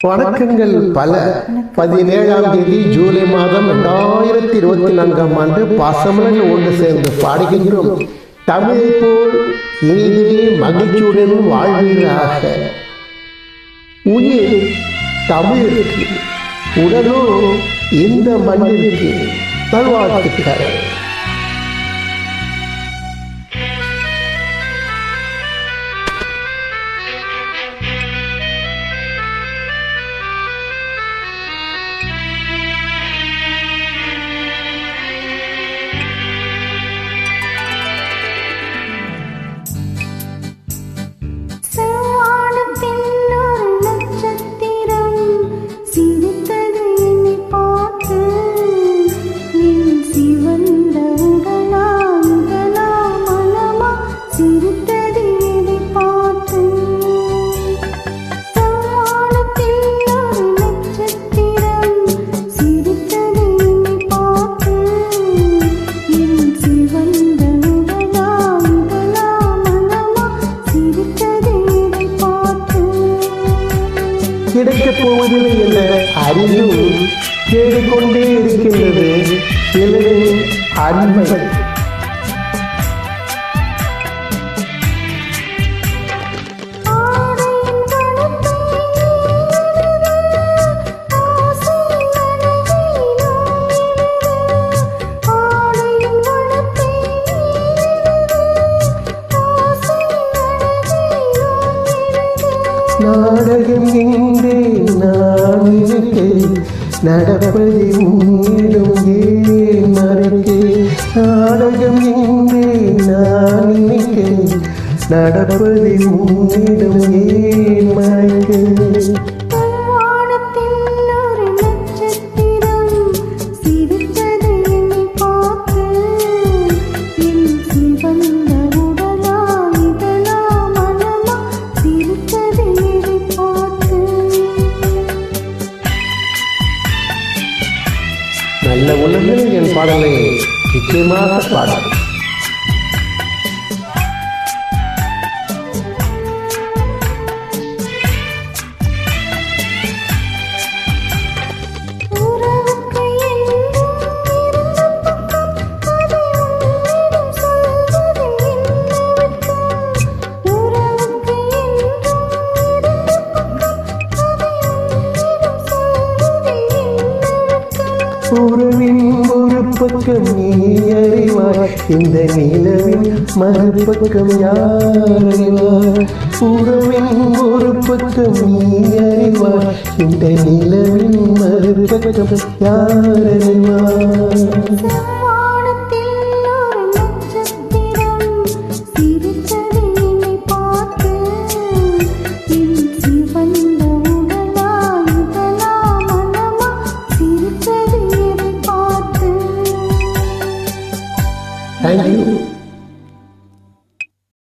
வணக்கங்கள் பல. 17ஆம் தேதி ஜூலை மாதம் 2024ஆம் ஆண்டு பாசமலர்கள் ஒன்று சேர்ந்து பாடுகின்றோம். தமிழை போல் இனிதே மகிழ்ச்சியுடன் வாழ்வீராக. உயிர் தமிழுக்கு, உடலோ இந்த மண்ணிற்கு. நல்வாழ்த்துக்கள். கிடைக்கப் போவதில்லை என்ற அறிவும் தேடிக்கொண்டே இருக்கின்றது சிலரின் அன்பை. நாடகம் எங்கே நான் இருக்கேன், நடப்பதை உன்னிடம் ஏன் மறைக்கேன். நாடகம் எங்கே நான் இருக்கேன், நடப்பதை உன்னிடம் ஏன் மறைக்கேன். நல்ல உள்ளங்களில் என் பாடலை நிச்சயமாக பாடும். உறவின் ஒரு பக்கம் நீ அறிவாய், இந்த நிலவின் மறுபக்கம் யார் அறிவார். உறவின் ஒரு பக்கம் நீ அறிவாய், இந்த நிலவின் மறுபக்கம் யார் அறிவார். Thank you.